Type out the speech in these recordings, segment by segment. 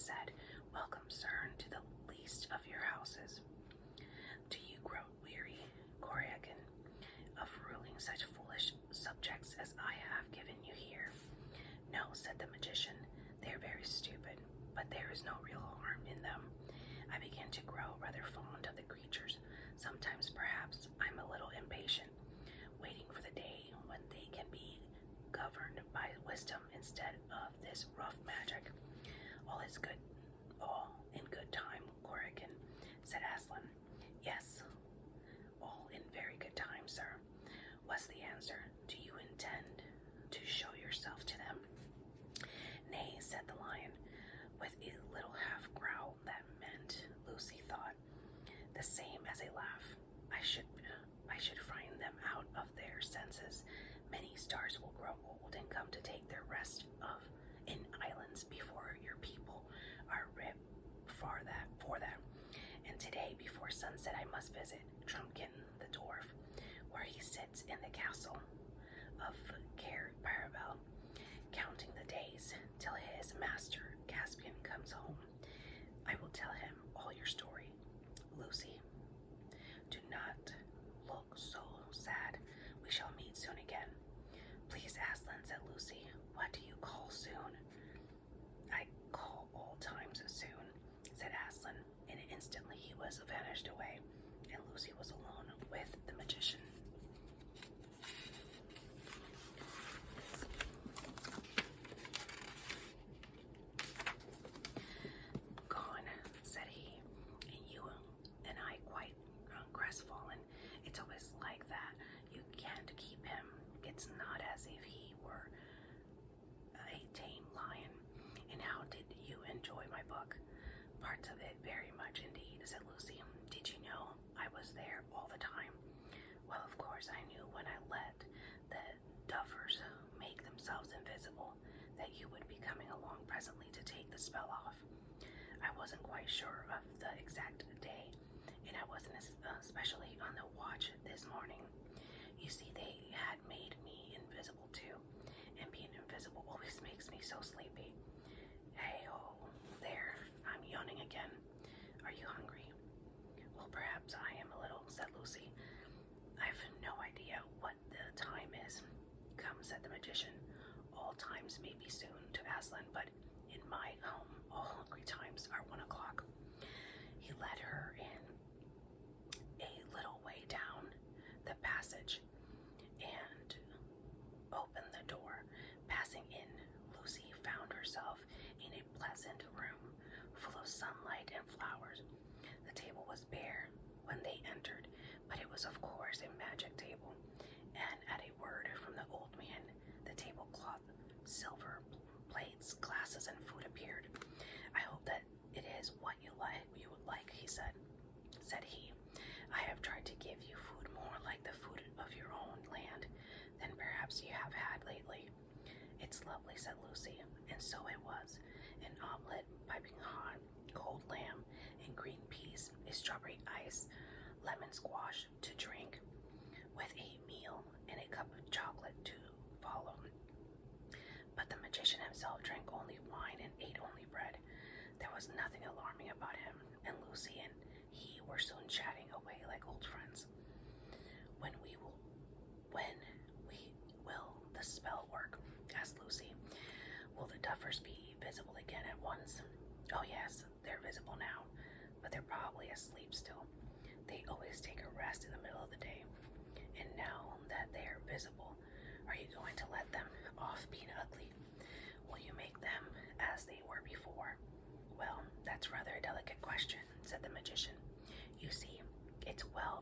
said, "Welcome, sir, to the least of your houses. Do you grow weary, Corrigan, of ruling such foolish subjects as I have given you here?" "No," said the magician. "They are very stupid, but there is no real harm in them. I begin to grow rather fond of the creatures. Sometimes, perhaps, I'm a little impatient, waiting for the day when they can be governed by wisdom instead of this rough magic. All is good, all in good time, Corrigan," said Aslan. "Yes, all in very good time, sir," was the answer. "Do you intend to show yourself to them?" "Nay," said the lion, with a little half growl that meant, Lucy thought, the same as a laugh. I should frighten them out of their senses. Many stars will grow old and come to take their rest in islands before your people are ripe for that. And today, before sunset, I must visit Trumpkin the dwarf, where he sits in the castle of Parabel, counting the days till his master Caspian comes home. I will tell him all your story. Lucy, do not look so sad. We shall meet soon again." "Please, Aslan," said Lucy, "what do you call soon?" "I call all times soon," said Aslan, and instantly he was vanished away, and Lucy was alone with the magician. "Gone," said he, "and you and I quite crestfallen. It's always like that. You can't keep him. It's not as if he were a tame lion. And how did you enjoy my book?" "Parts of it very much indeed," said Lucy. "Did you know I was there all the time?" "Well, of course I knew when I let the duffers make themselves invisible that you would be coming along presently to take the spell off. I wasn't quite sure of the exact day, and I wasn't especially on the watch this morning. You see, they had made me invisible too, and being invisible always makes me so sleepy. Hey ho, there, I'm yawning again. Are you hungry?" "Well, perhaps I am a little," said Lucy. "I've no idea what the time is." "Come," said the magician. "All times may be soon to Aslan, but in my home all hungry times are 1 o'clock. He led her in a little way down the passage and opened the door. Passing in, Lucy found herself in a pleasant room full of sunlight and flowers. The table was bare when they entered, but it was of course a magic table, and at a word from the old man, the tablecloth, silver plates, glasses, and food appeared. "I hope that it is what you would like," said he. "I have tried to give you food more like the food of your own land than perhaps you have had lately." "It's lovely," said Lucy, and so it was. An omelet, piping hot, cold lamb, and green peas, a strawberry ice, lemon squash to drink, with a meal and a cup of chocolate to follow. But the magician himself drank only wine and ate only bread. There was nothing alarming about him, and Lucy and he were soon chatting away like old friends. When will the spell work?" asked Lucy. "Will the duffers be visible again at once?" "Oh yes, they're visible now, but they're probably asleep still. They always take a rest in the middle of the day. And now that they are visible, are you going to let them off being ugly? Will you make them as they were before?" "Well, that's rather a delicate question," said the magician. "You see,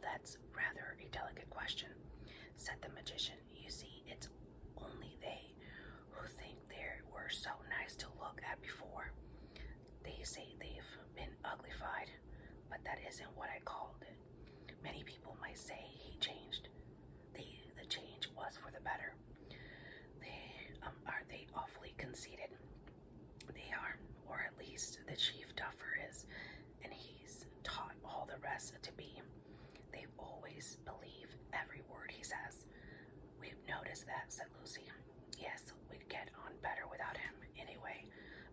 that's rather a delicate question," said the magician. "You see, it's only they who think they were so nice to look at before. They say they've been uglified, but that isn't what I called it. Many people might say he changed. The change was for the better. Are they awfully conceited?" "They are, or at least the chief duffer is, and he's taught all the rest to be. They always believe every word he says." "We've noticed that," said Lucy. "Yes, we'd get on better without him anyway.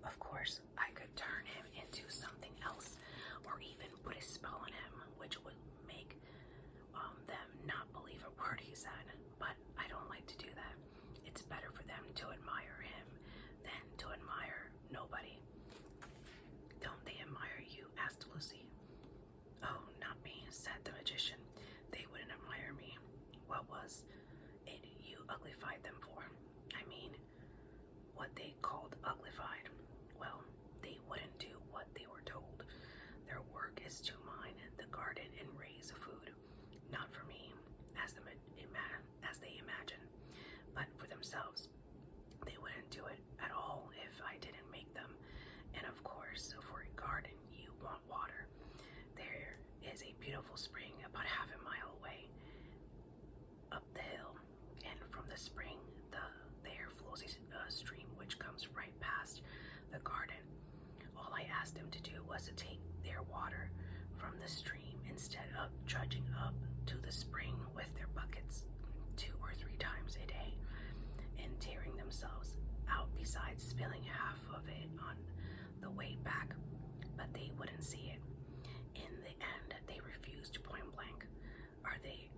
Of course, I could turn him which would make them not believe a word he said. But I don't like to do that. It's better for them to admire him than to admire nobody. Don't they admire you? Asked Lucy. Oh, not me, said the magician. They wouldn't admire me. What was it you uglified them for? I mean, what they called uglified. Well, they wouldn't do what they were told. Their work is to mine the garden and raise food, not for me, as they imagine, but for themselves. They wouldn't do it at all if I didn't make them. And of course, for a garden, you want water. There is a beautiful spring about half a mile away up the hill, and from the spring there flows a stream which comes right past the garden. All I asked them to do was to take their water from the stream instead of trudging up to the spring with their buckets 2 or 3 times a day and tearing themselves out, besides spilling half of it on the way back. But they wouldn't see it. In the end, they refused point blank. Are they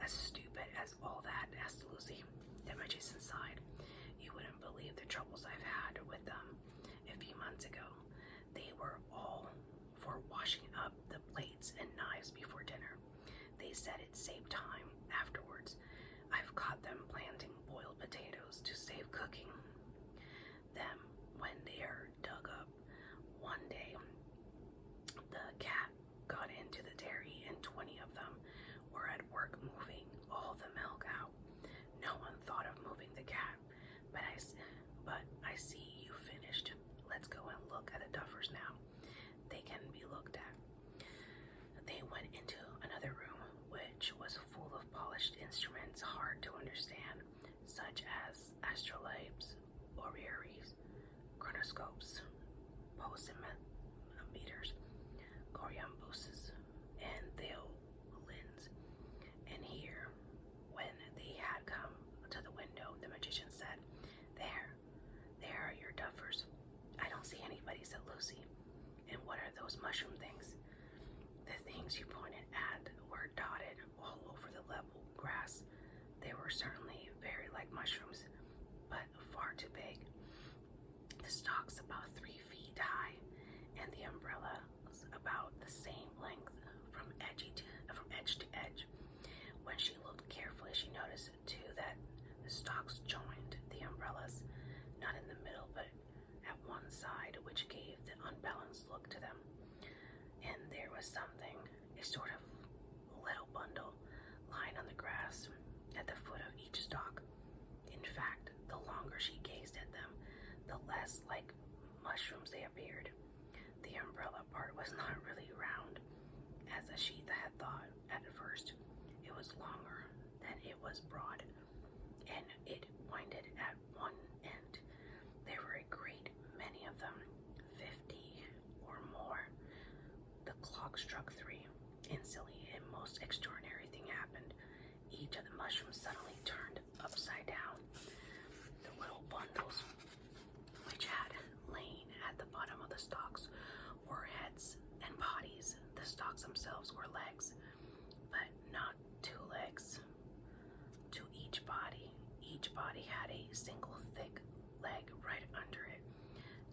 as stupid as all that? Asked Lucy. The magician sighed. You wouldn't believe the troubles I've had with them. A few months ago, they were all for washing up the plates and knives before dinner. They said it saved time afterwards. I've caught them planting boiled potatoes to save cooking them when they are dug up. One day, the cat got into the dairy and 20 of them were at work moving all the milk out. No one thought of moving the cat, but I see you finished. Let's go and look at the duffers now. They can be looked at. They went into another room, which was full of polished instruments hard to understand, such as astrolabes, orreries, chronoscopes, pulsimeters, coriambuses, and theolins. And here, when they had come to the window, the magician said, There are your duffers. I don't see anybody, said Lucy. And what are those mushroom things? The things you pointed at were dotted all over the level grass. They were certainly very like mushrooms, but far too big. The stalks about 3 feet high, and the umbrella was about the same length from edge to edge. When she looked carefully, she noticed too that the stalks joined the umbrellas, not in the middle, but at one side, which gave the unbalanced look to them. And there was something, a sort of little bundle, lying on the grass at the foot of each stalk. In fact, the longer she gazed at them, the less like mushrooms they appeared. The umbrella part was not really round, as Ashita had thought at first. It was longer than it was broad, and it winded at one end. There were a great many of them, 50 or more. The clock struck 3. Instantly, a most extraordinary thing happened. Each of the mushrooms suddenly turned upside down. The little bundles, which had lain at the bottom of the stalks, were heads and bodies. The stalks themselves were legs, but not 2 legs to each body. Each body had a single thick leg right under it,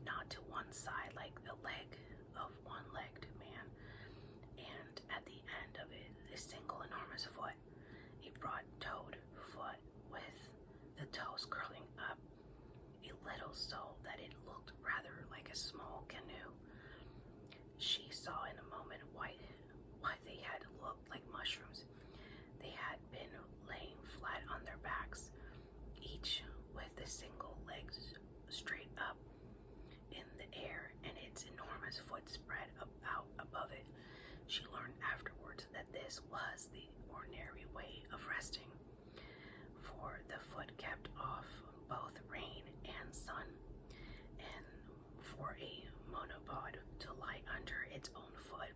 not to one side like the leg of one-legged man, and at the end of it, a single enormous foot, a broad-toed foot with the toes curling up, a little so that it looked rather like a small canoe. She saw in a moment why they had looked like mushrooms. They had been laying flat on their backs, each with the single legs straight up in the air and its enormous foot spread out above it. She learned afterwards that this was the ordinary way of resting, for the foot kept off both rain and sun, and for a monopod to lie under its own foot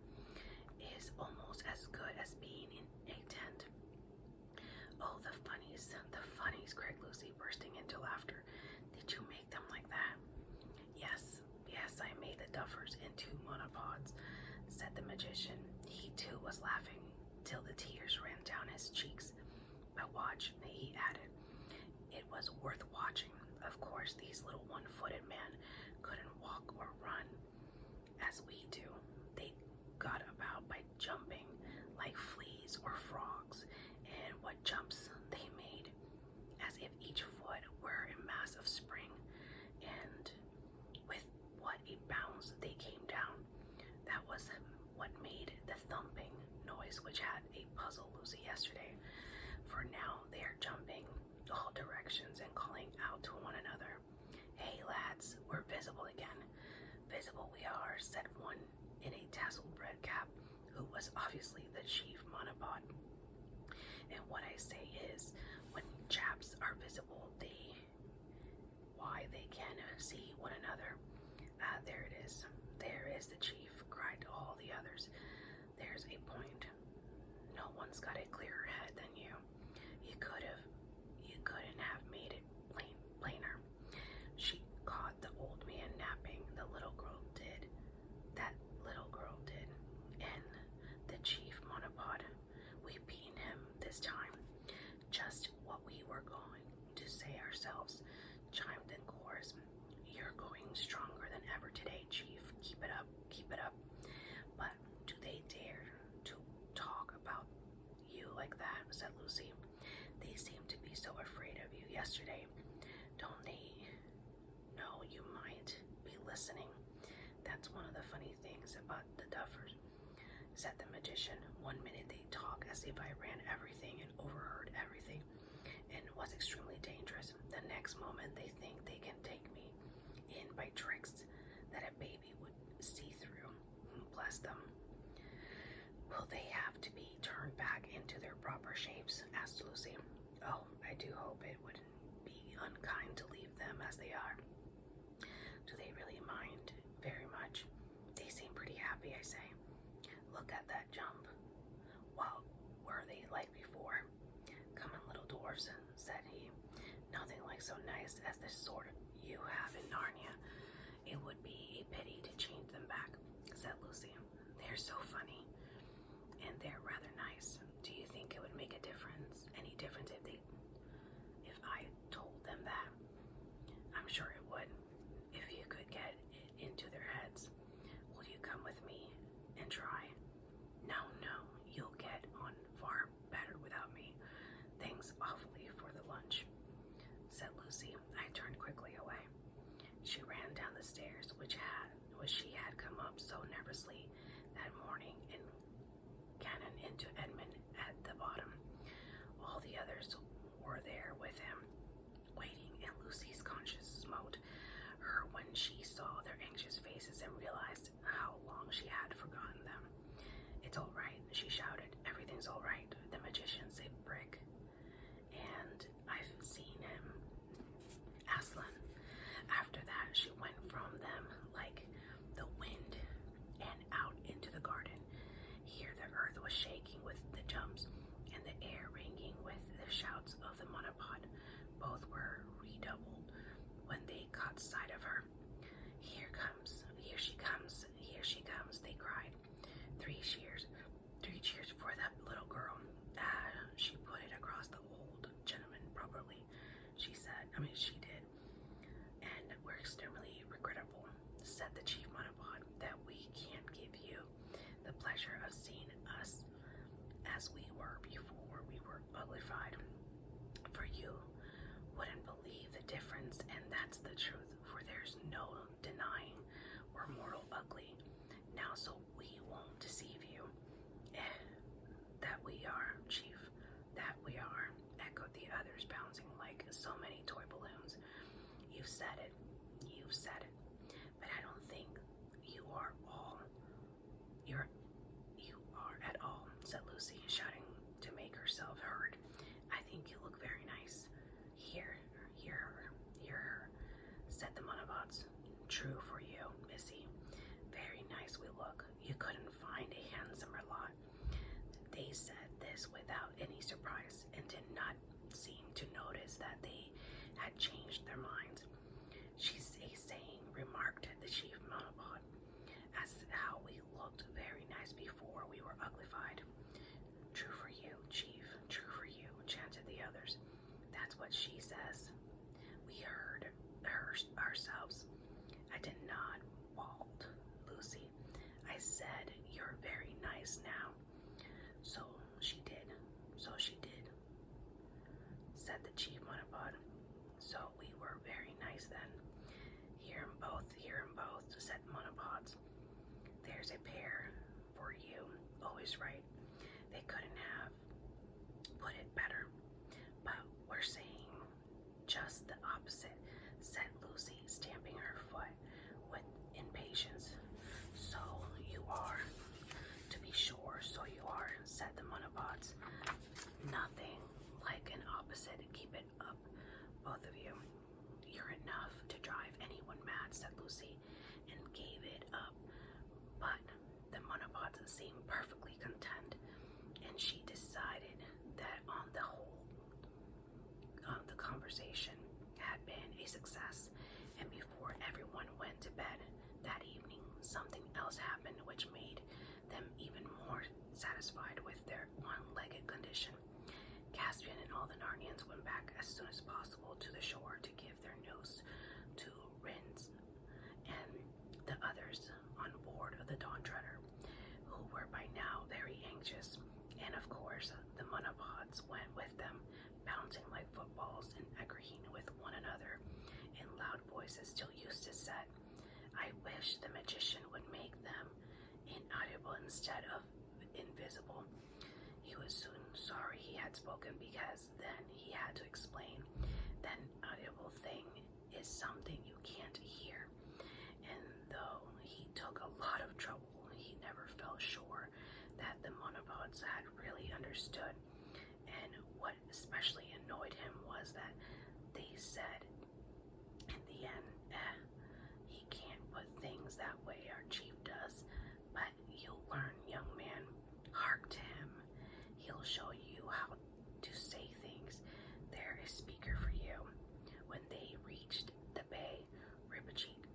is almost as good as being in a tent. Oh, the funnies, cried Lucy, bursting into laughter. Did you make them like that? Yes, I made the duffers into monopods, said the magician. He too was laughing till the tears ran down his cheeks. But watch, he added. It was worth watching. Of course, these little one-footed men couldn't walk or run as we do. They got about by jumping like fleas or frogs, and what jumps they made, as if each foot were a mass of spring, and with what a bounce they came down. That was what made the thumping noise which had a puzzle Lucy yesterday, for now they are jumping all directions and calling out to one another. Hey lads, we're visible again. Visible we are, said one in a tasseled red cap, who was obviously the chief monopod. And what I say is, when chaps are visible, they can see one another. There it is. There is the chief, cried all the others. There's a point. No one's got a clearer head than you. You couldn't have made it plainer. She caught the old man napping. The little girl did. That little girl did. And the chief monopod, we beat him this time. Just what we were going to say ourselves, chimed in chorus. You're going stronger than ever today, chief. Keep it up, keep it up. But do they dare to talk about you like that, said Lucy. They seem to be so afraid of you yesterday. Don't they know you might be listening? That's one of the funny things about the Duffers, said the magician. One minute they talk as if I ran everything and overheard everything and was extremely dangerous. The next moment they think they can take me in by tricks that a baby would see through. Bless them. Will they have to be turned back into their proper shapes? Asked Lucy. Oh, I do hope it wouldn't be unkind to leave them as they are. Do they really mind very much? They seem pretty happy, I say. Look at that jump. What were they like before? Come on, little dwarfs, said he. Nothing like so nice as the sort you have in Narnia. It would be a pity to change them back, said Lucy. They're so funny, and they're rather nice. Do you think it would make a difference? Any difference if I told them that? I'm sure it would, if you could get it into their heads. Will you come with me and try? No, you'll get on far better without me. Thanks awfully for the lunch, said Lucy. I turned quickly away. She ran down the stairs, which she had come up so nervously that morning, and cannon into Edmund at the bottom. All the others were there with him, waiting, and Lucy's conscience smote her when she saw their anxious faces and realized how long she had forgotten them. It's all right, she shouted. Everything's all right. The magician's a brick, and I've seen him. Aslan. After that, she went from them like the wind and out into the garden. Here the earth was shaking with the jumps and the air ringing with the shouts of the monopod. Both were redoubled when they caught sight of her. Here she comes, they cried. Three cheers for that little girl. She put it across the old gentleman properly, she did. And we're extremely regrettable, said the chief monopod, that we can't give you the pleasure of seeing us as we were before we were uglified. For you wouldn't believe the difference, and that's the truth, for there's no denying we're mortal ugly now, so we won't deceive you. That we are, chief, that we are, echoed the others, bouncing like so many toy balloons. You've said it, but I don't think you are at all, said Lucy, shouting to make herself heard. I think you look very nice. Hear her, said the monobots. True for you, missy. Very nice we look. You couldn't find a handsomer lot. They said this without any surprise and did not seem to notice that they had changed their minds. what she says. We heard her ourselves. I did not, bawled Lucy. I said, you're very nice now. So she did, said the chief monopod. So we were very nice then. Hear 'em both, said monopods. There's a pair for you, always right. They couldn't have put it better. But we're saying just the opposite, said Lucy, stamping her foot with impatience. So you are, to be sure, so you are, said the monopods. Nothing like an opposite. Keep it up, both of you. You're enough to drive anyone mad, said Lucy, and gave it up. But the monopods seemed perfectly content, and she decided that on the whole, the conversation had been a success. And before everyone went to bed that evening, something else happened which made them even more satisfied with their one-legged condition. Caspian and all the Narnians went back as soon as possible to the shore to give their news to Rins and the others on board of the Dawn Treader, who were by now very anxious. And of course, the monopods went with them, bouncing like footballs and agreeing with one another in loud voices till Eustace said, I wish the magician would make them inaudible instead of invisible. He was soon sorry he had spoken, because then he had to explain that an audible thing is something you can't hear. And though he took a lot of trouble, he never felt sure that the monopods had really understood. And what especially annoyed him was that they said in the end, he can't put things that way, our chief does, but you'll learn, young man. Hark to him. He'll show you how to say things. There is speaker for you. When they reached the bay, Ribblecheek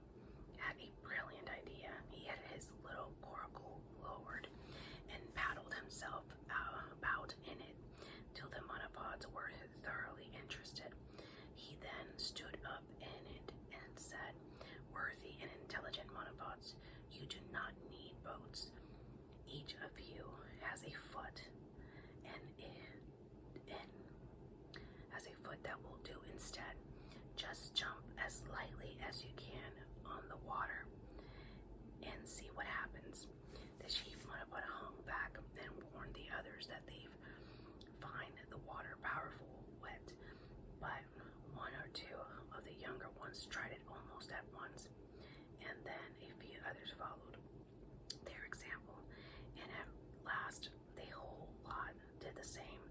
had a brilliant idea. He had his little coracle lowered and paddled himself about in it till the monopods were thoroughly interested. He then stood up in it and said, worthy and intelligent monopods, you do not need boats. Each of you has a foot, and has a foot that will do instead. Just jump as lightly as you can on the water and see what happens. The chief monopod hung back and warned the others that they find the water powerful wet, but one or two of the younger ones tried it almost at once, and then a few others followed their example, and at last the whole lot did the same.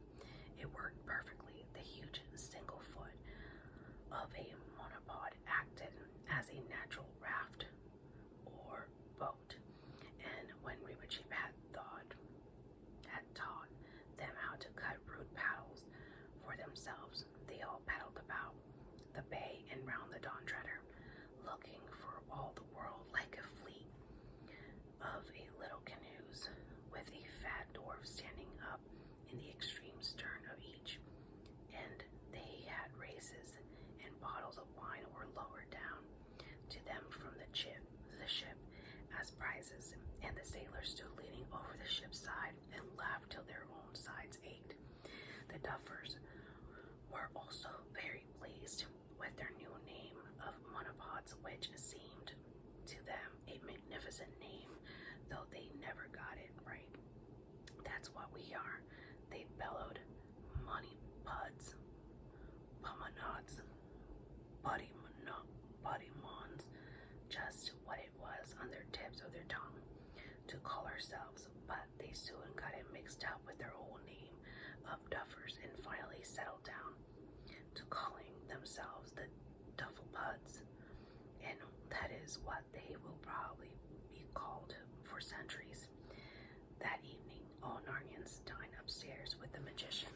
It worked perfectly. The huge single foot of a monopod acted as a natural raft or boat, and when Ribblecheek had taught them how to cut rude paddles for themselves, they all paddled about the bay and round the Dawn Treader, looking for all the world like a fleet of a little canoes, with a fat dwarf standing up in the extreme stern of each. And they had races, and bottles of wine were lowered down to them from the ship as prizes, and the sailors stood leaning over the ship's side and laughed till their own sides ached. The duffers were also very pleased with their new name of monopods, which seemed to them a magnificent name, though they never got it right. That's what we are, they bellowed. Money puds, pomonods, buddy mons, just what it was on their tips of their tongue to call ourselves, but they soon got it mixed up with their old name of duffers and finally settled down to calling themselves the Dufflepuds, and that is what they will probably be called for centuries. That evening, all Narnians dined upstairs with the magician,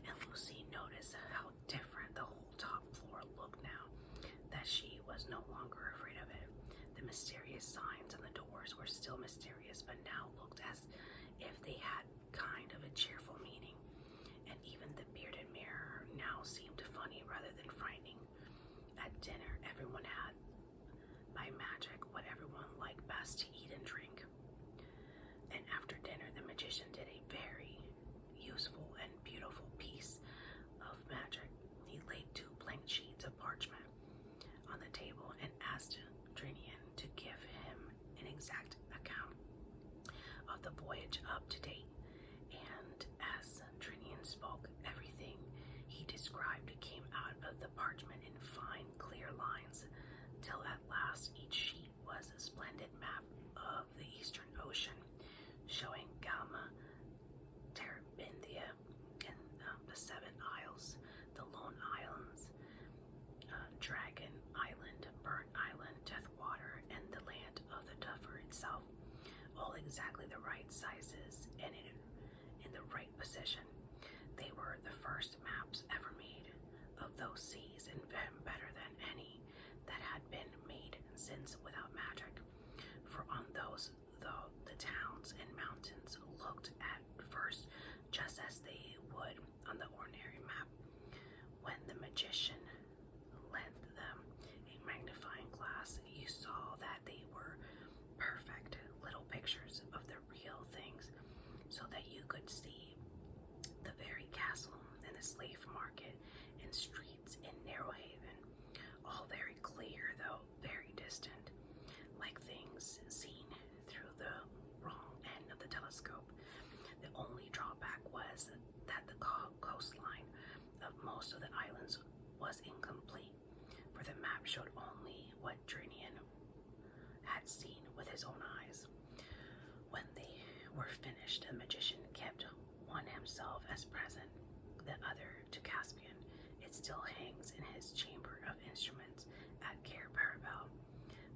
and Lucy noticed how different the whole top floor looked now that she was no longer afraid of it. The mysterious signs on the doors were still mysterious, but now looked as if they had kind of a cheerful meaning, and even the bearded mirror now almost seemed funny rather than frightening. At dinner, everyone had, by magic, what everyone liked best to eat and drink. And after dinner, the magician did a very useful and beautiful piece of magic. He laid 2 blank sheets of parchment on the table and asked Trinian to give him an exact account of the voyage up to date. And as Trinian spoke, everything he described came out of the parchment in fine, clear lines, till at last each sheet was a splendid map of the Eastern Ocean, showing Galma, Terabithia, and the 7 Isles, the Lone Islands, Dragon Island, Burnt Island, Deathwater, and the land of the Duffer itself, all exactly the right sizes and in the right position. They were the first maps ever made of those seas, and better than any that had been made since without magic. For on those, though the towns and mountains looked at first just as they would on the ordinary map, when the magician lent them a magnifying glass, you saw that they were perfect little pictures of the real things, so that you could see the very castle and the slave market and streets in Narrowhaven, all very clear though very distant, like things seen through the wrong end of the telescope. The only drawback was that the coastline of most of the islands was incomplete, for the map showed only what Drinian had seen with his own eyes. When they were finished, the magician kept one himself as present, the other to Caspian. It still hangs in his chamber of instruments at Cair Paravel,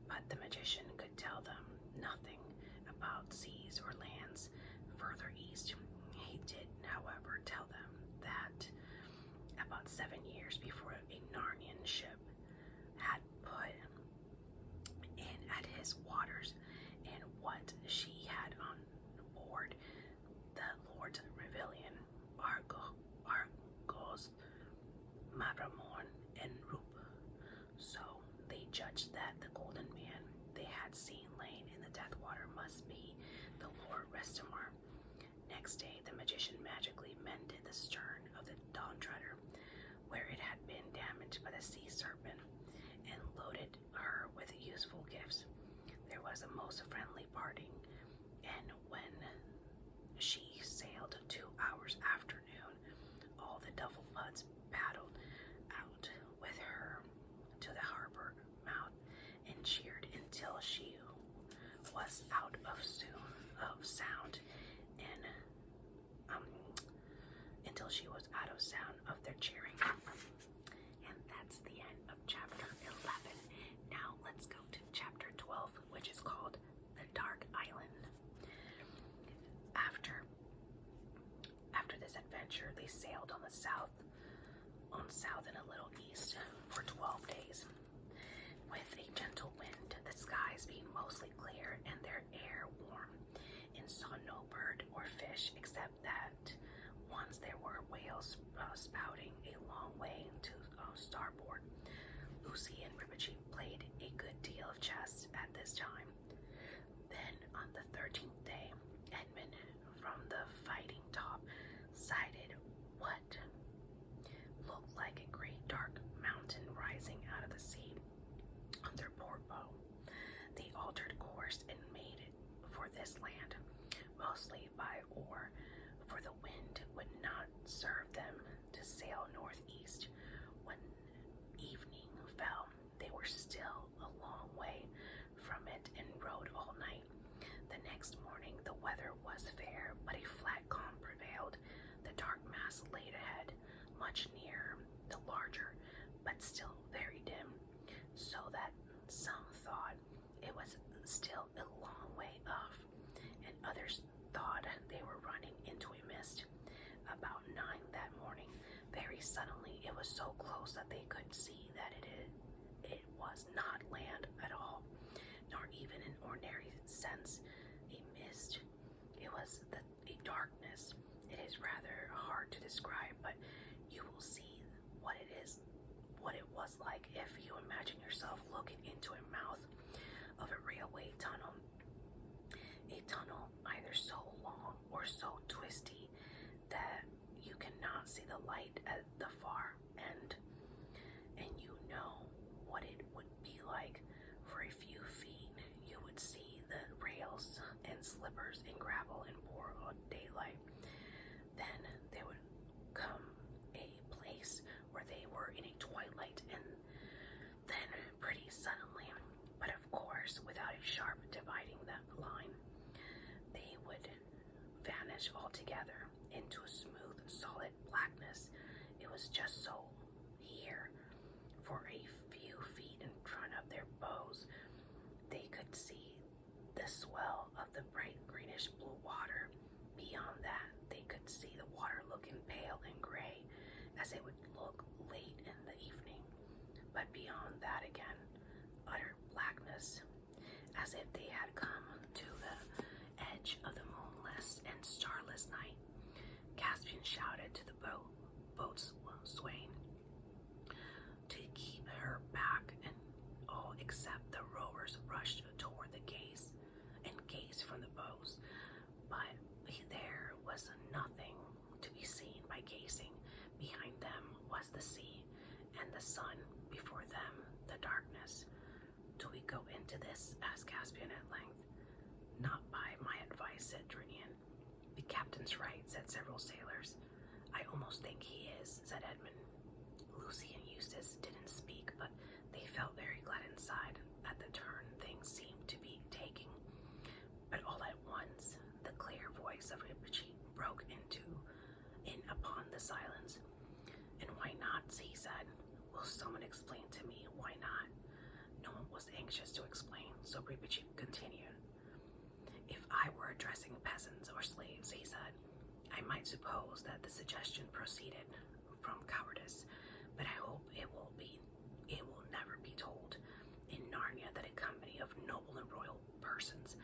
but the magician could tell them nothing about seas or lands further east. He did, however, tell them that about 7 years before a Narnian ship had put in at his waters, and what she had on board the Lord Revellion, Argos, Mabramorn, and Rup. So they judged that the golden man they had seen laying in the Deathwater must be the Lord Restamar. Next day, the magician magically mended the stern of the Dawn Treader, where it had been damaged by the sea serpent, and loaded her with useful gifts. There was a most friendly parting, and when she sailed 2 hours afternoon, all the Dufflepuds paddled out with her to the harbor mouth and cheered until she was out of sound, and until she was out of sound of their cheering. And that's the end of chapter 11. Now let's go to chapter 12, which is called The Dark Island. After this adventure, they sailed on south and a little east for 12 days, with a gentle wind, the skies being mostly clear and their air warm, and saw no bird or fish, except that once there were whales spouting a long way to starboard. Lucy and Ribbitchy played a good deal of chess at this time. Then on the 13th day, Edmund from the fighting top sighted what looked like a great dark mountain rising out of the sea on their port bow. They altered course and made for this land, mostly by oar, for the wind would not serve them to sail northeast. When evening fell, they were still a long way from it and rode all night. The next morning the weather was fair, but a flat calm prevailed. The dark mass laid ahead, much nearer the larger, but still very dim, so that some thought it was still a long way off, and others thought they were running into a mist. About 9 that morning, very suddenly, it was so close that they could see that it was not land at all, nor even in ordinary sense a mist. It was a darkness. It is rather hard to describe, but you will see was like if you imagine yourself looking into a mouth of a railway tunnel. A tunnel either so long or so twisty that you cannot see the light at the far end. And you know what it would be like. For a few feet, you would see the rails and slippers and gravel and broad daylight. Then there would come a place where they were in a twilight, and then pretty suddenly, but of course without a sharp dividing that line, they would vanish altogether into a smooth, solid blackness. It was just so here. For a few feet in front of their bows, they could see the swell of the bright greenish blue water. Beyond that, they could see the water looking pale and gray, as it would look late in the evening. But beyond that again, utter blackness, as if they had come to the edge of the moonless and starless night. Caspian shouted to the boat's swain to keep her back, and all except the rowers rushed toward the gaze and gazed from the bows. But there was nothing to be seen by gazing. Behind them was the sea, and the sun before them the darkness. "Do we go into this?" asked Caspian at length. "Not by my advice," said Drinian. "The captain's right," said several sailors. "I almost think he is," said Edmund. Lucy and Eustace didn't speak, but they felt very glad inside at the turn things seemed to be taking. But all at once, the clear voice of Ippichi broke in upon the silence. "And why not?" he said. "Will someone explain to me why not?" No one was anxious to explain, so Ippichi continued. "If I were addressing peasants or slaves," he said, "I might suppose that the suggestion proceeded from cowardice, but I hope it will never be told in Narnia that a company of noble and royal persons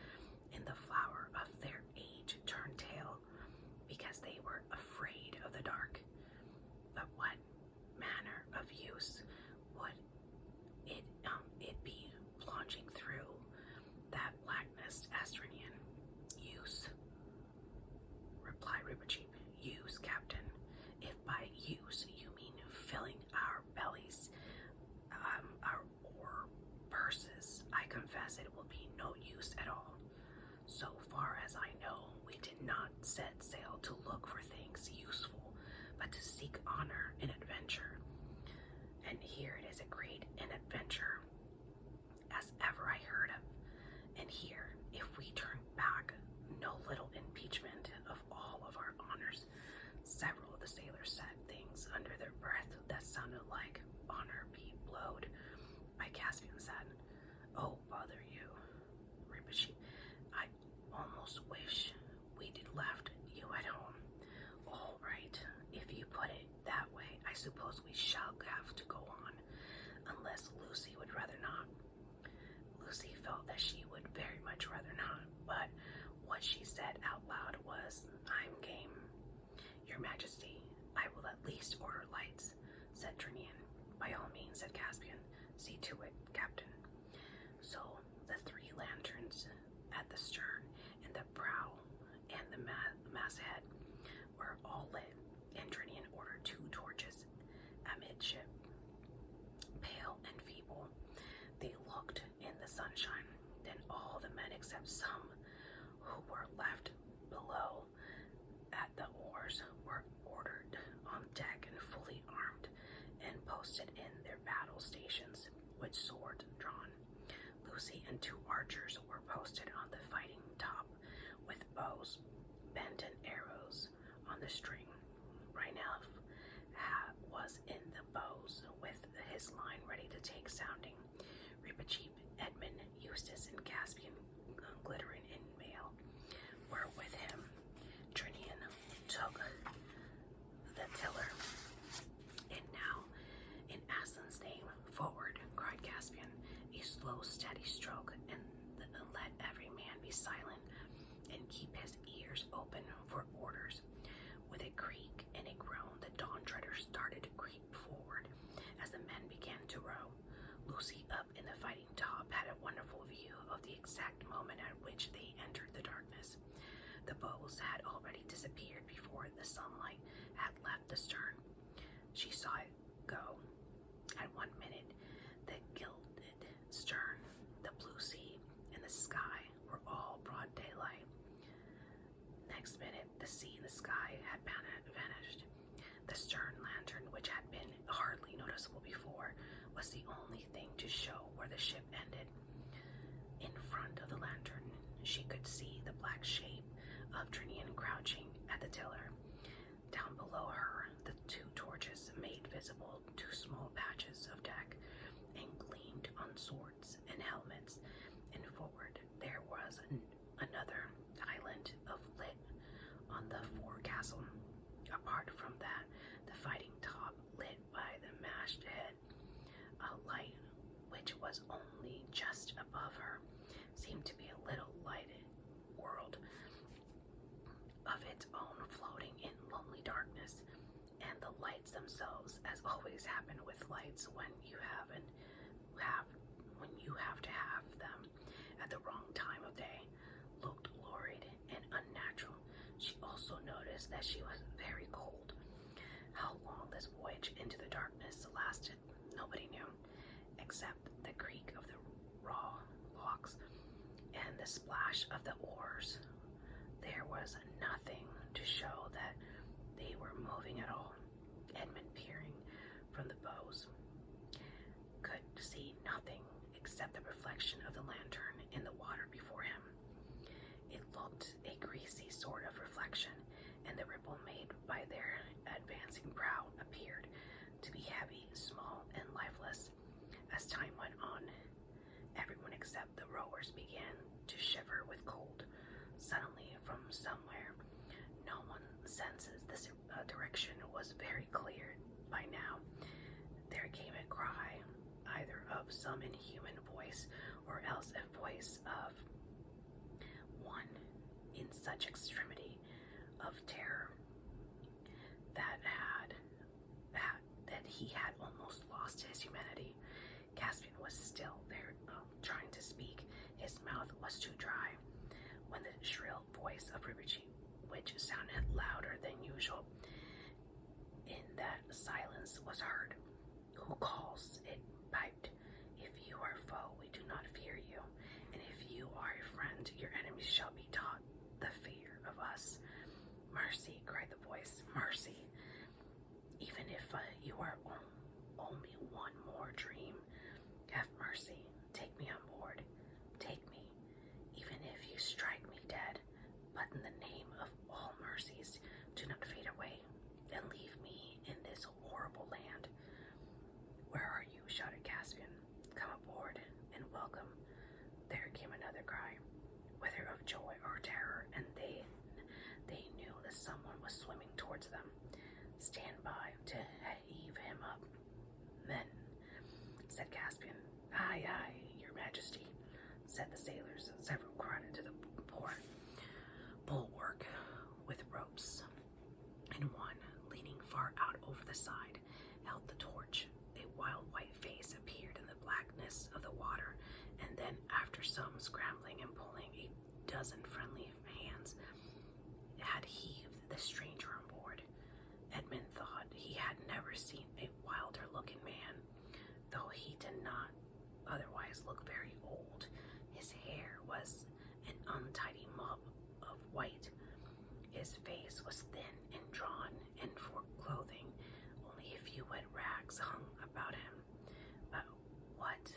in the flower of their age turned tail because they were afraid of the dark. But what manner of use would it be plunging through that blackness?" asked Drinian. "Use," replied Ippichi. "Use, Captain. If by use you mean filling our bellies, or purses, I confess it will be no use at all. So far as I know, we did not set sail to look for things useful, but to seek honor and adventure. And here it is a great an adventure as ever I heard of. And here, if we turn back, no little impeachment of all of our honors." Several of the sailors said things under their breath that sounded like "honor be blowed." By Caspian said, "Oh, bother you, Ippichi. I almost wish we'd left you at home." "All right, if you put it that way, I suppose we shall have to go on, unless Lucy would rather not." Lucy felt that she would very much rather not, but what she said out loud was, "I'm game." "Your Majesty, I will at least order lights," said Drinian. "By all means," said Caspian. "See to it, Captain." So the 3 lanterns at the stern and the prow and the masthead were all lit, and Drinian ordered 2 torches amidship. Pale and feeble, they looked in the sunshine. Then all the men except some who were left below at the oars were ordered on deck and fully armed, and posted in their battle stations with swords drawn. Lucy and 2 archers were posted on the fighting top with bows, bent and arrows on the string. Reinelf was in the bows with his line ready to take sounding. Ippichi, Edmund, Eustace, and Caspian, glittering in mail, were with him. Drinian took the tiller. "And now, in Aslan's name, forward," cried Caspian. "A slow, steady stroke, and let every man be silent and keep his ears open for orders." With a creak and a groan, the dawn treader started to creep forward. As the men began to seat up in the fighting top had a wonderful view of the exact moment at which they entered the darkness. The bows had already disappeared before the sunlight had left the stern. She saw it go. At 1 minute, the gilded stern, the blue sea, and the sky were all broad daylight. Next minute, the sea and the sky had vanished. The stern lantern, which had been hardly noticeable before, was the only thing to show where the ship ended. In front of the lantern, she could see the black shape of Trinian crouching at the tiller. Down below her, the two torches made visible two small patches of deck and gleamed on swords and helmets, and forward there was another island of lit on the forecastle. Apart from that, the fighting top lit by the mashed head, a light which was only just above her, seemed to be a little lighted world of its own floating in lonely darkness, and the lights themselves, as always happen with lights when you have to have them at the wrong time of day, looked lurid and unnatural. She also noticed that she was very cold. How long this voyage into the darkness lasted, nobody knew, except the creak of the raw logs and the splash of the oars. There was nothing to show that they were moving at all. Edmund, peering from the bows, could see nothing except the reflection of the lantern in the water before him. It looked a greasy sort of reflection, and the ripple made by their advancing prow appeared to be heavy, small, and lifeless. As time went on, everyone except the rowers began to shiver with cold. Suddenly, from somewhere, no one senses this direction was very clear by now, there came a cry, either of some inhuman voice or else a voice of one in such extremity of terror that he had almost lost his humanity. Caspian was still there, trying to speak. His mouth was too dry, when the shrill voice of Ribici, which sounded louder than usual in that silence, was heard. "Who calls?" it piped. "If you are a foe, we do not fear you, and if you are a friend, your enemies shall be taught the fear of us." "Mercy," cried the voice, "mercy. Even if you are only one more dream, have mercy. Take me on board. Take me, even if you strike me dead. But in the name of all mercies, do not fade away and leave me in this horrible land." "Where are you?" shouted Caspian. "Come aboard and welcome." There came another cry, whether of joy or terror, and they knew that someone was swimming towards them. "Stand by to heave him up." "Men," said Caspian. "Aye, aye, your majesty," said the sailors. Several crowded to the port bulwark with ropes, and one, leaning far out over the side, held the torch. A wild white face appeared in the blackness of the water, and then, after some scrambling and pulling, a dozen friendly hands had heaved the stranger on board. Edmund thought he had never seen a wilder-looking man, though he did not otherwise look very old. His hair was an untidy mop of white. His face was thin and drawn, and for clothing, only a few wet rags hung about him. But what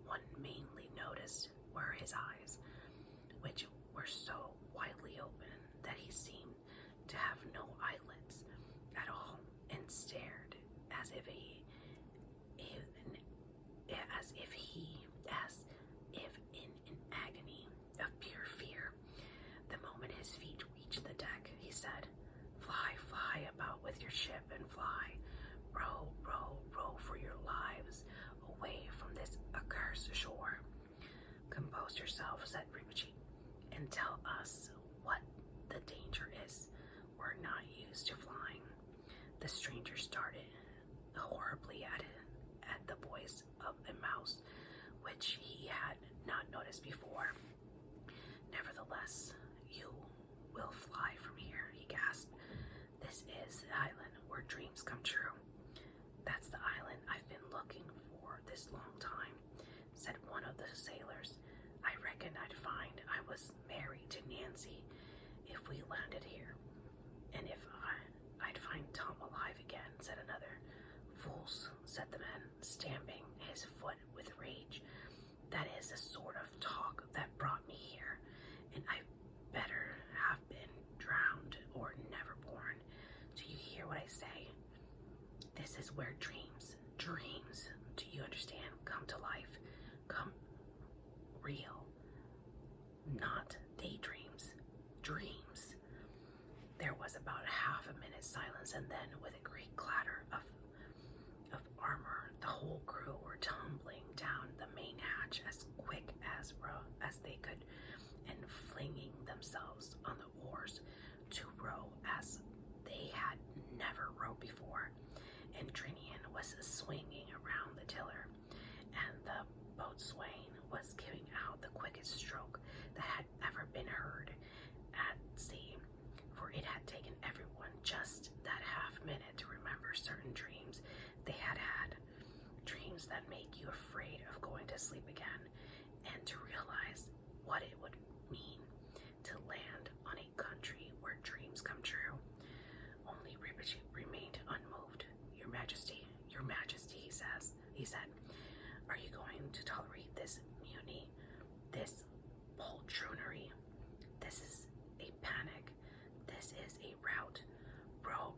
one mainly noticed were his eyes, which were so widely open that he seemed to have no eyelids at all, and stared as if in an agony of pure fear. The moment his feet reached the deck, he said, Fly about with your ship and fly. Row, row, row for your lives away from this accursed shore." "Compose yourself," said Ribici, "and tell us what the danger is. We're not used to flying." The stranger started horribly at the voice of a mouse, which he had not noticed before. Nevertheless, you will fly from here, he gasped. This is the island where dreams come true. That's the island I've been looking for this long time, said one of the sailors. I reckon I'd find I was married to Nancy if we landed here. And if I'd find Tom alive again, said another. Fools, said the man, stamping his foot with rage. That is the sort of talk that brought me here, and I better have been drowned or never born. Do you hear what I say? This is where dreams, do you understand, come to life, come real, not daydreams, dreams. There was about half a minute's silence, and then with a great clatter of armor, the whole crew were tumbling down the main hatch as quick as they could and flinging themselves on the oars to row as they had never rowed before. And Trinian was swinging around the tiller, and the boatswain was giving out the quickest stroke that had ever been heard at sea, for it had taken everyone just that half minute to remember certain dreams they had had, dreams that make you afraid of going to sleep again, and to realize what it would mean to land on a country where dreams come true. Only Ribici remained unmoved. Your Majesty, he said, are you going to tolerate this mutiny, this poltroonery? This is a panic. This is a rout. Bro,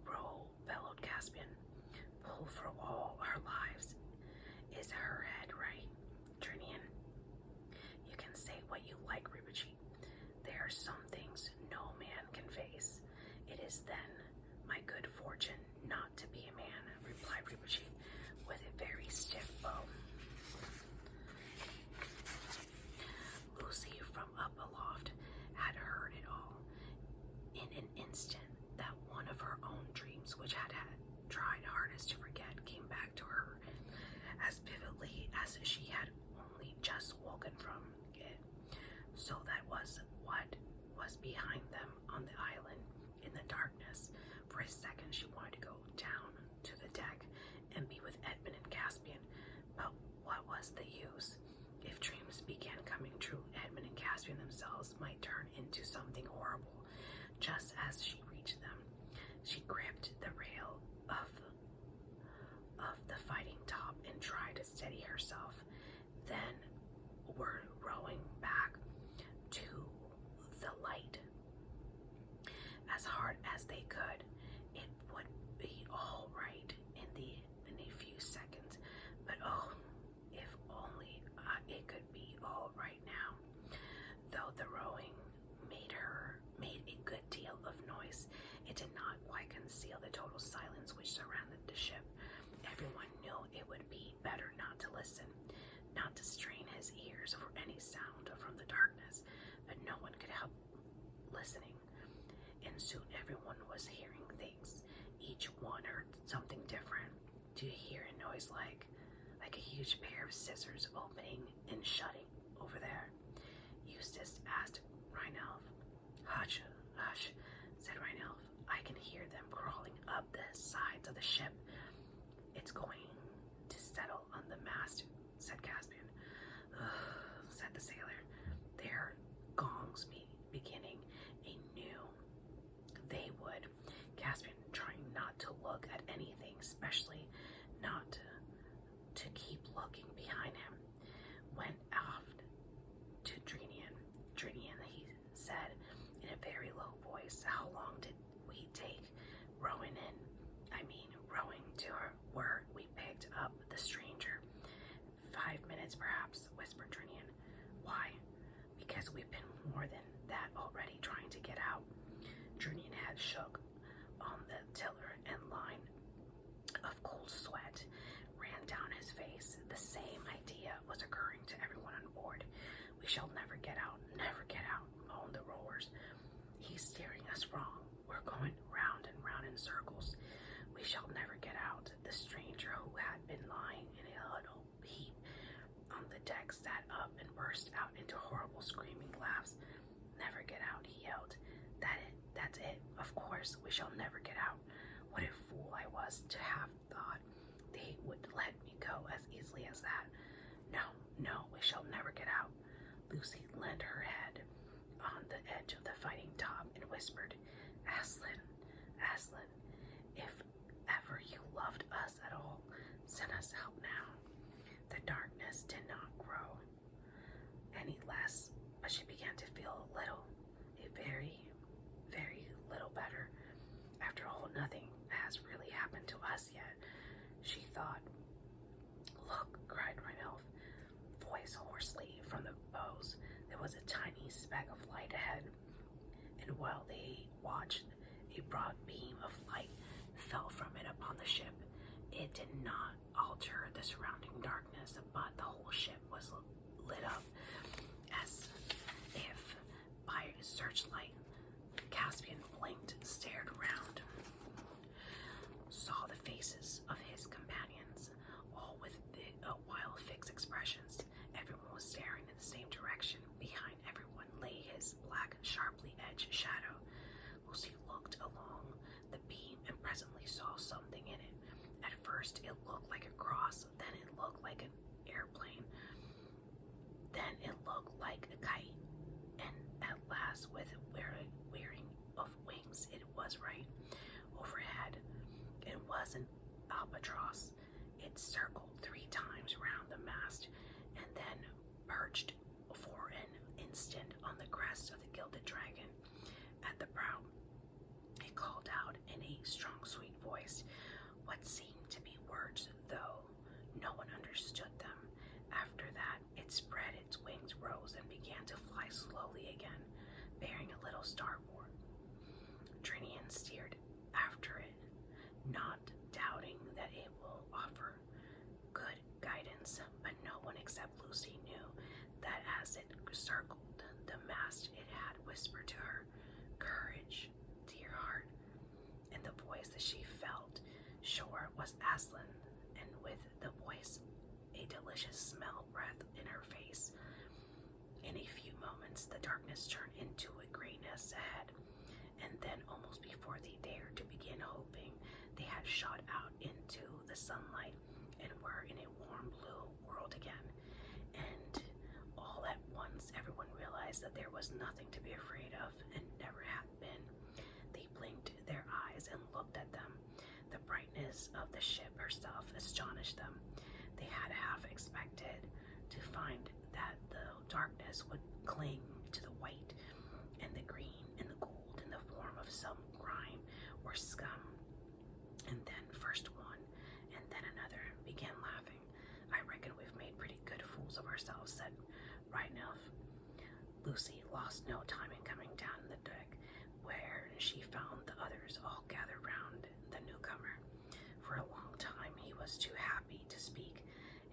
bellowed Caspian. Pull for all our lives. Is her head right, Trinian? You can say what you like, Ribici. There are some things no man can face. It is then my good fortune not to be a man, replied Ribici with a very stiff bow. Lucy from up aloft had heard it all. In an instant, that one of her own dreams, which had tried hardest to forget, came back to her as vividly as she had only just woken from it. So that was what was behind them on the island in the darkness. For a second, she wanted to go down to the deck and be with Edmund and Caspian, but what was the use? If dreams began coming true, Edmund and Caspian themselves might turn into something horrible. Just as she reached them, she gripped the rail of the fighting top and tried to steady herself. Then were rowing back to the light as hard as they could. It would be all right in a few seconds, but oh, if only it could be all right now. Though the rowing made a good deal of noise, it did not quite conceal the total silence which surrounded the ship. Everyone knew it would be better not to listen, not to strain his ears for any sound from the darkness, but no one could help listening. And soon everyone was hearing things. Each one heard something different. Do you hear a noise like a huge pair of scissors opening and shutting over there? Eustace asked Reinelf. Hush, said Reinelf. I can hear them crawling up the sides of the ship. It's going to settle on the mast, said Caspian. Said the sailor. Their gongs beginning anew. They would. Caspian, trying not to look at anything, especially not to keep looking behind him, went aft to Drinian. Drinian, he said in a very low voice, how long did we take rowing to where we picked up the stranger? 5 minutes, perhaps, whispered Drinian. Why? Because we've been more than that already trying to get out. Drinian had shook on the tiller, and line of cold sweat ran down his face. The same idea was occurring to everyone on board. We shall never get out, moaned the rowers. He's steering us wrong. We're going round and round in circles. We shall never get out. The stranger, who had been lying in a burst out into horrible screaming laughs. "Never get out," he yelled. That's it. Of course, we shall never get out. What a fool I was to have thought they would let me go as easily as that. No, we shall never get out." Lucy leaned her head on the edge of the fighting top and whispered, Aslan, if ever you loved us at all, send us out now." The darkness did not grow any less, but she began to feel a very, very little better. After all, nothing has really happened to us yet, she thought. "Look," cried Rhynelf, voice hoarsely from the bows. There was a tiny speck of light ahead, and while they watched, a broad beam of light fell from it upon the ship. It did not alter the surrounding darkness, but the whole ship was lit up as if by a searchlight. Caspian blinked, stared around, saw the faces of his companions, all with wild fixed expressions. Everyone was staring in the same direction. Behind everyone lay his black, sharply edged shadow. Lucy looked along the beam and presently saw something in it. At first it looked like a cross, then it looked like an airplane, then it looked like a kite, and at last, with wearing of wings, it was right overhead. It was an albatross. It circled 3 times round the mast and then perched for an instant on the crest of the gilded dragon at the prow. It called out in a strong, sweet voice what seemed to be words, though no one understood them. After that, it spread its wings, rose, and began to fly slowly again, bearing a little starboard. Trinian steered after it, not doubting that it will offer good guidance, but no one except Lucy knew that as it circled the mast, it had whispered to her, "Courage, dear heart," and the voice that she felt sure was Aslan, and with the voice a delicious smell breath in her face. In a few moments, the darkness turned into a grayness ahead, and then almost before they dared to begin hoping, they had shot out into the sunlight and were in a warm blue world again. And all at once, everyone realized that there was nothing to be afraid of and never had been. They blinked their eyes and looked at them. The brightness of the ship herself astonished them. They had half expected to find that the darkness would cling to the white and the green and the gold in the form of some grime or scum. And then first one and then another began laughing. "I reckon we've made pretty good fools of ourselves," said Rhynelf. Lucy lost no time in coming down the deck, where she found the others all gathered round the newcomer. For a long time he was too happy to speak,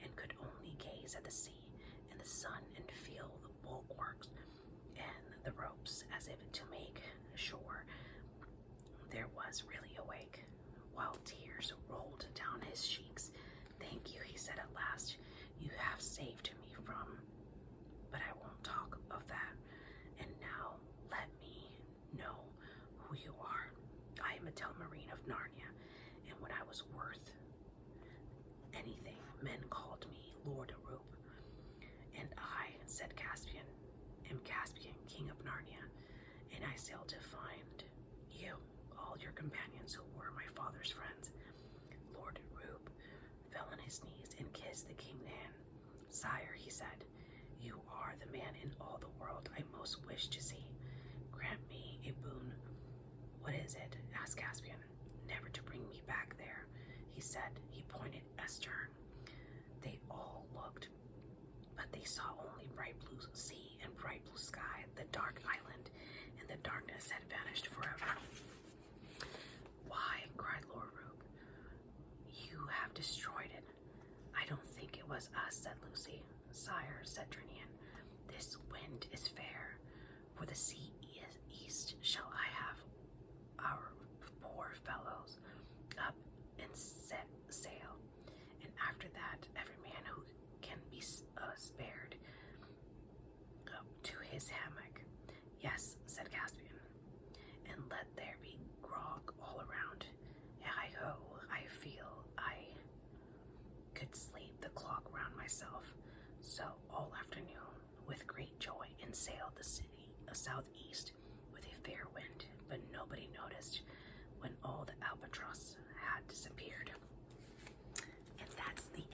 and could only gaze at the sea and the sun and feel the bulwarks and the ropes as if to make sure there was really awake, while tears rolled down his cheeks. "Thank you," he said at last. "You have saved me from, but I won't talk of that. And now let me know who you are. I am a Telmarine of Narnia, and when I was worth anything, men called me Lord Roop. And I," said Caspian, "am Caspian, king of Narnia, and I sailed to find you, all your companions who were my father's friends." Lord Roop fell on his knees and kissed the king's hand. "Sire," he said, "you are the man in all the world I most wish to see. Grant me a boon." "What is it?" asked Caspian. "Never to bring me back there," he said. He pointed astern. They all looked, but they saw only bright blue sea and bright blue sky. The dark island and the darkness had vanished forever. "Why," cried Lord Roop, "you have destroyed it." "I don't think it was us," said Lucy. "Sire," said Trinian, "this wind is fair. For the sea east shall I have our poor fellows up and set sail, and after that every man who can be spared." Yes, said Caspian, and let there be grog all around. Hi-ho, I feel I could sleep the clock round myself. So all afternoon, with great joy, and sailed the city southeast with a fair wind, but nobody noticed when all the albatross had disappeared. And that's the